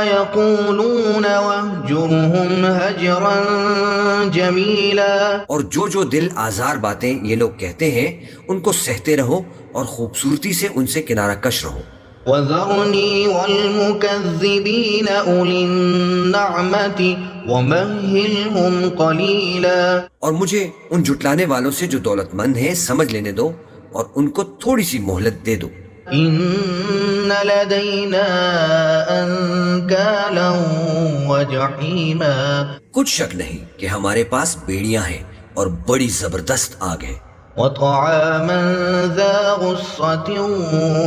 يقولون واهجرهم هجرا جميلا. اور جو دل آزار باتیں یہ لوگ کہتے ہیں ان کو سہتے رہو اور خوبصورتی سے ان سے کنارہ کش رہو. وذرني والمكذبين أولي النعمة ومهلهم قليلا. اور مجھے ان جھٹلانے والوں سے جو دولت مند ہیں سمجھ لینے دو اور ان کو تھوڑی سی مہلت دے دو. إن لدينا أنكالا وجحيما. کچھ شک نہیں کہ ہمارے پاس بیڑیاں ہیں اور بڑی زبردست آگ ہے. وطعاما ذا غصة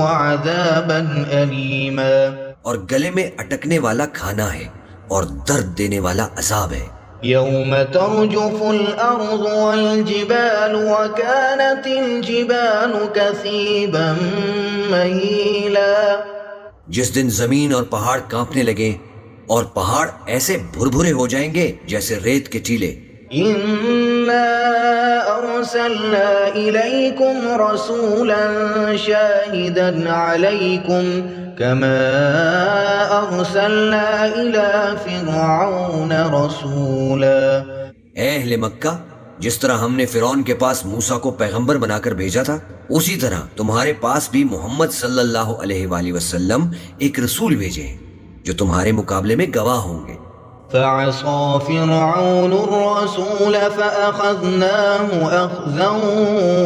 وعذابا أليما. اور گلے میں اٹکنے والا کھانا ہے اور درد دینے والا عذاب ہے. يوم ترجف الأرض والجبال وكانت الجبال كثيبا مهيلا. جس دن زمین اور پہاڑ کانپنے لگے اور پہاڑ ایسے بھربھرے ہو جائیں گے جیسے ریت کے ٹیلے. إنا أرسلنا إليكم رسولا شاهدا عليكم كما أرسلنا إلى فرعون رسولا. اے اہل مکہ، جس طرح ہم نے فرعون کے پاس موسیٰ کو پیغمبر بنا کر بھیجا تھا اسی طرح تمہارے پاس بھی محمد صلی اللہ علیہ وآلہ وسلم ایک رسول بھیجے ہیں جو تمہارے مقابلے میں گواہ ہوں گے. فعصى فرعون الرسول فأخذناه أخذا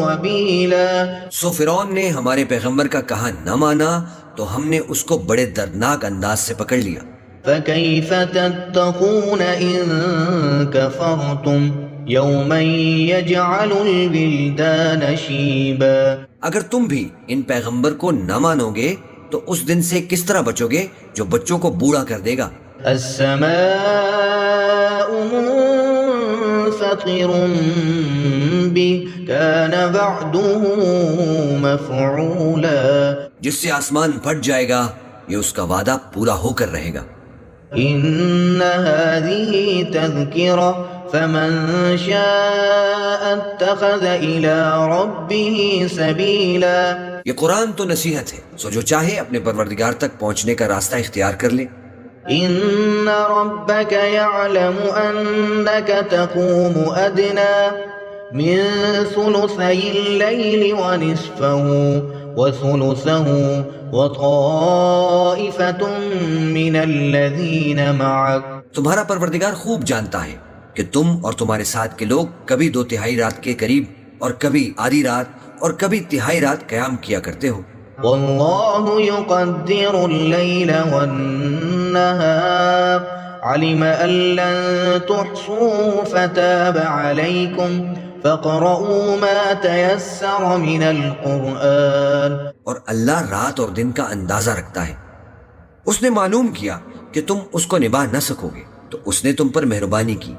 وبيلا. سو فرعون نے ہمارے پیغمبر کا کہا نہ مانا تو ہم نے اس کو بڑے دردناک انداز سے پکڑ لیا. فكيف تتقون إن كفرتم يوما يجعل الولدان شيبا. اگر تم بھی ان پیغمبر کو نہ مانو گے تو اس دن سے کس طرح بچو گے جو بچوں کو بوڑھا کر دے گا. السماء منفطر به كان وعده مفعولا. جس سے آسمان پھٹ جائے گا یہ اس کا وعدہ پورا ہو کر رہے گا. إن هذه تذكرة فمن شاء اتخذ إلى ربه سبيلا. یہ قرآن تو نصیحت ہے، سو جو چاہے اپنے پروردگار تک پہنچنے کا راستہ اختیار کر لے. إن ربك يعلم أنك تقوم أدنى من ثلثي الليل ونصفه وثلثه وطائفة من الذين معك. تمہارا پروردگار خوب جانتا ہے کہ تم اور تمہارے ساتھ کے لوگ کبھی 2/3 رات کے قریب اور کبھی آدھی رات اور کبھی تہائی رات قیام کیا کرتے ہو. والله يقدر الليل والنهار علم أن لن تحصوا فتاب عليكم فاقرؤوا ما تيسر من القرآن. اور اللہ رات اور دن کا اندازہ رکھتا ہے. اس نے معلوم کیا کہ تم اس کو نبھا نہ سکو گے تو اس نے تم پر مہربانی کی،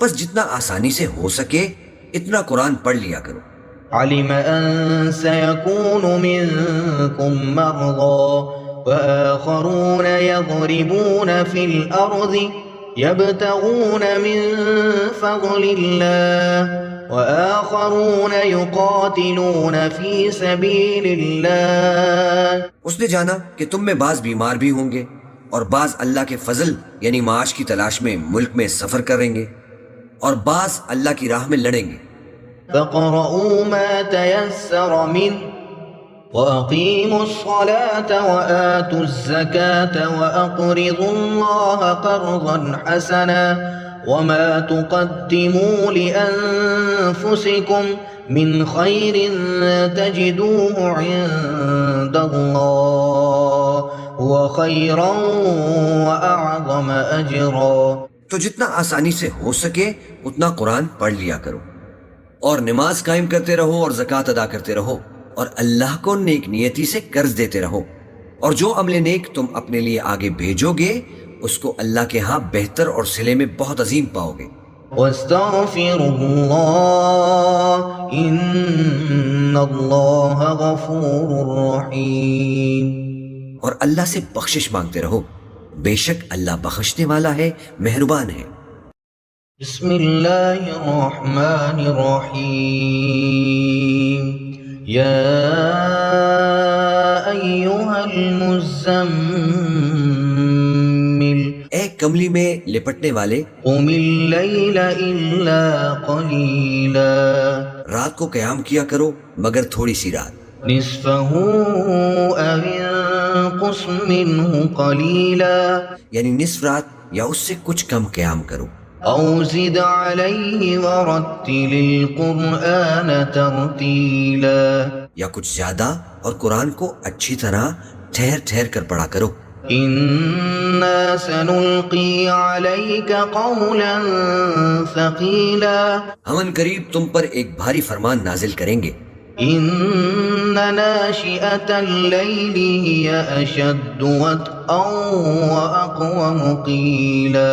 بس جتنا آسانی سے ہو سکے اتنا قرآن پڑھ لیا کرو. علم أن سيكون منكم مرضى وآخرون يضربون في الأرض يبتغون من فضل الله وآخرون يقاتلون في سبيل الله. اس نے جانا کہ تم میں بعض بیمار بھی ہوں گے اور بعض اللہ کے فضل یعنی معاش کی تلاش میں ملک میں سفر کریں گے اور بعض اللہ کی راہ میں لڑیں گے. فاقرؤوا ما تيسر منه وأقيموا الصلاة وآتوا الزكاة وأقرضوا الله قرضا حسنا وما تقدموا لأنفسكم من خير تجدوه عند الله هو خيرا وأعظم أجرا. تو جتنا آسانی سے ہو سکے اتنا قرآن پڑھ لیا کرو اور نماز قائم کرتے رہو اور زکوٰۃ ادا کرتے رہو اور اللہ کو نیک نیتی سے قرض دیتے رہو، اور جو عمل نیک تم اپنے لیے آگے بھیجو گے اس کو اللہ کے ہاں بہتر اور صلے میں بہت عظیم پاؤ گے. واستغفروا الله إن الله غفور رحيم. اور اللہ سے بخشش مانگتے رہو، بے شک اللہ بخشنے والا ہے، مہربان ہے. بسم اللہ الرحمن الرحیم. یا ایہا المزمل کملی میں لپٹنے والے، قم اللیل الا قلیلا، رات کو قیام کیا کرو مگر تھوڑی سی رات، نصفه او انقص منه قلیلا، یعنی نصف رات یا اس سے کچھ کم قیام کرو، او زد علیہ ورتل القرآن ترتیلا، یا کچھ زیادہ اور قرآن کو اچھی طرح ٹھہر ٹھہر کر پڑھا کرو، انا سنلقی علیک قولا ثقیلا، ہم ان قریب تم پر ایک بھاری فرمان نازل کریں گے، ان ناشئة اللیل ہی اشد وطئا واقوم قیلا،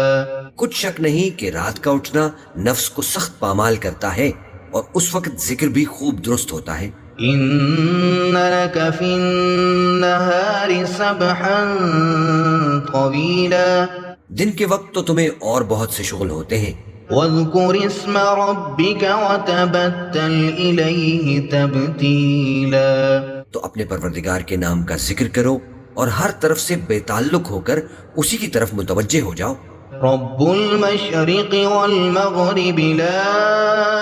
کچھ شک نہیں کہ رات کا اٹھنا نفس کو سخت پامال کرتا ہے اور اس وقت ذکر بھی خوب درست ہوتا ہے، ان لک فی النہار سبحا طویلا، دن کے وقت تو تمہیں اور بہت سے شغل ہوتے ہیں، واذکر اسم ربک وتبتل الیہ تبتیلا، تو اپنے پروردگار کے نام کا ذکر کرو اور ہر طرف سے بے تعلق ہو کر اسی کی طرف متوجہ ہو جاؤ، رب المشرق والمغرب لا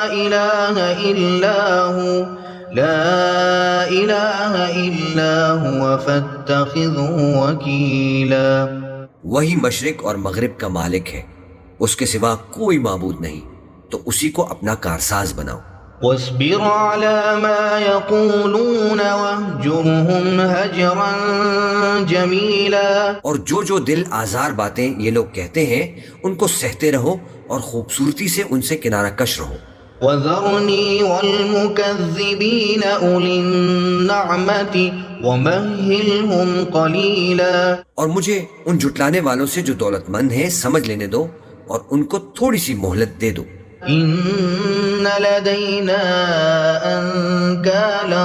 الہ الا ہو، لا الہ الا ہوا فاتخذہ وکیلا، وہی مشرق اور مغرب کا مالک ہے، اس کے سوا کوئی معبود نہیں، تو اسی کو اپنا کارساز بناؤ، واصبر على ما يقولون واهجرهم هجرا جميلا، اور جو دل آزار باتیں یہ لوگ کہتے ہیں ان کو سہتے رہو اور خوبصورتی سے ان سے کنارہ کش رہو، وذرني والمكذبين أولي النعمة ومهلهم قليلا، اور مجھے ان جھٹلانے والوں سے جو دولت مند ہیں سمجھ لینے دو اور ان کو تھوڑی سی مہلت دے دو، إن لدينا أنكالا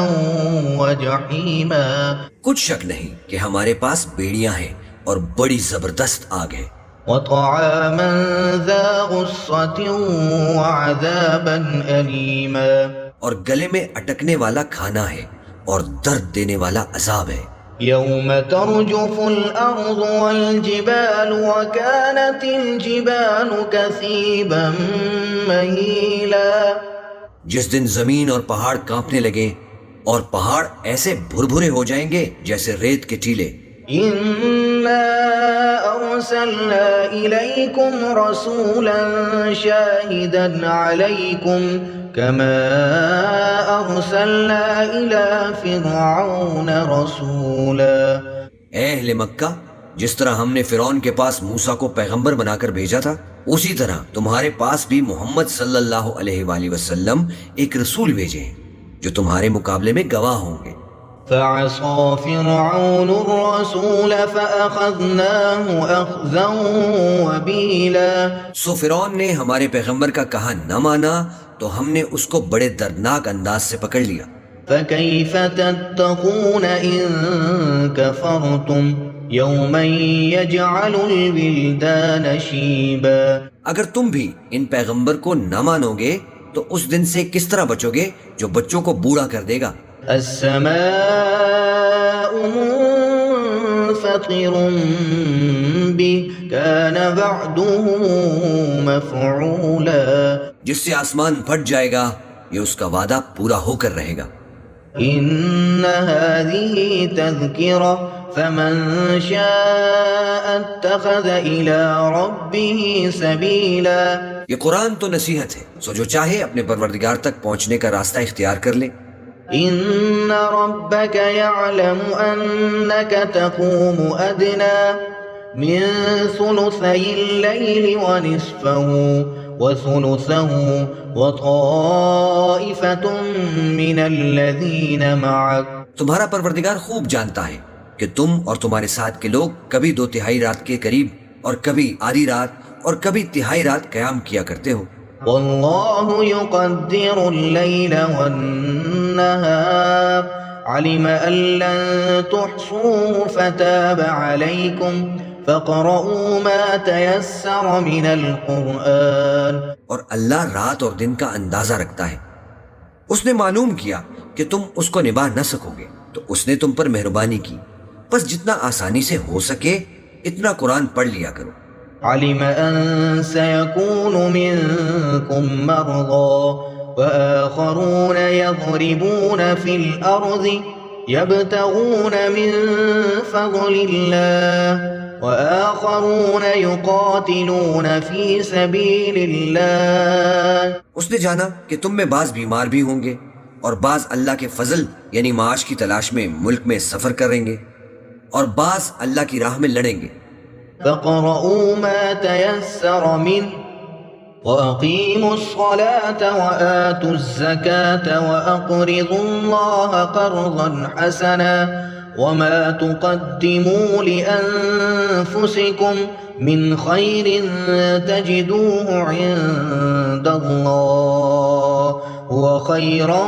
وجحيما، کچھ شک نہیں کہ ہمارے پاس بیڑیاں ہیں اور بڑی زبردست آگ ہے، وطعاما ذا غصة وعذابا أليما، اور گلے میں اٹکنے والا کھانا ہے اور درد دینے والا عذاب ہے، يوم ترجف الأرض والجبال وكانت الجبال كثيبا مهيلا، جس دن زمین اور پہاڑ کانپنے لگے اور پہاڑ ایسے بھربھرے ہو جائیں گے جیسے ریت کے ٹیلے، إنا أرسلنا إليكم رسولا شاهدا عليكم كما أرسلنا إلى فرعون رسولا، اے اہل مکہ، جس طرح ہم نے فرعون کے پاس موسیٰ کو پیغمبر بنا کر بھیجا تھا اسی طرح تمہارے پاس بھی محمد صلی اللہ علیہ وآلہ وسلم ایک رسول بھیجے ہیں جو تمہارے مقابلے میں گواہ ہوں گے، فعصى فرعون الرسول فأخذناه أخذا وبيلا، سو فرعون نے ہمارے پیغمبر کا کہا نہ مانا تو ہم نے اس کو بڑے دردناک انداز سے پکڑ لیا، فكيف تتقون إن كفرتم يوما يجعل الولدان شيبا، اگر تم بھی ان پیغمبر کو نہ مانو گے تو اس دن سے کس طرح بچو گے جو بچوں کو بوڑھا کر دے گا، السماء منفطر به كان وعده مفعولا، جس سے آسمان پھٹ جائے گا یہ اس کا وعدہ پورا ہو کر رہے گا، إن هذه تذكرة فمن شاء اتخذ إلى ربه سبيلا، یہ قرآن تو نصیحت ہے، سو جو چاہے اپنے پروردگار تک پہنچنے کا راستہ اختیار کر لے، إن ربك يعلم أنك تقوم أدنى من ثلثي الليل ونصفه وثلثه وطائفة من الذين معك، تمہارا پروردگار خوب جانتا ہے کہ تم اور تمہارے ساتھ کے لوگ کبھی 2/3 رات کے قریب اور کبھی آدھی رات اور کبھی تہائی رات قیام کیا کرتے ہو، والله يقدر الليل والنهار علم أن لن تحصوه فتاب عليكم فقرؤوا ما تيسر من القرآن، اور اللہ رات اور دن کا اندازہ رکھتا ہے، اس نے معلوم کیا کہ تم اس کو نبھا نہ سکو گے تو اس نے تم پر مہربانی کی، بس جتنا آسانی سے ہو سکے اتنا قرآن پڑھ لیا کرو، علم أن سيكون منكم مرضى وآخرون يضربون في الأرض يبتغون من فضل الله وآخرون يقاتلون في سبيل الله. اس نے جانا کہ تم میں بعض بیمار بھی ہوں گے اور بعض اللہ کے فضل یعنی معاش کی تلاش میں ملک میں سفر کریں گے اور بعض اللہ کی راہ میں لڑیں گے. فاقرؤوا ما تيسر منه وأقيموا الصلاة وآتوا الزكاة وأقرضوا الله قرضا حسنا وما تقدموا لأنفسكم من خير تجدوه عند الله هو خيرا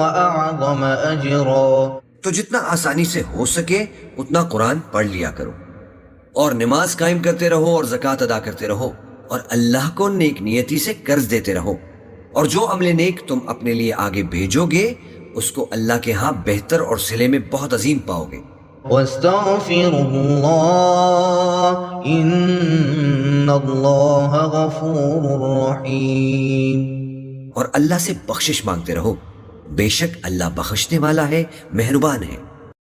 وأعظم أجرا. تو جتنا آسانی سے ہو سکے اتنا قرآن پڑھ لیا کرو اور نماز قائم کرتے رہو اور زکوٰۃ ادا کرتے رہو اور اللہ کو نیک نیتی سے قرض دیتے رہو اور جو عمل نیک تم اپنے لیے آگے بھیجو گے اس کو اللہ کے ہاں بہتر اور صلے میں بہت عظیم پاؤ گے. واستغفروا الله ان الله غفور رحیم. اور اللہ سے بخشش مانگتے رہو، بے شک اللہ بخشنے والا ہے، مہربان ہے.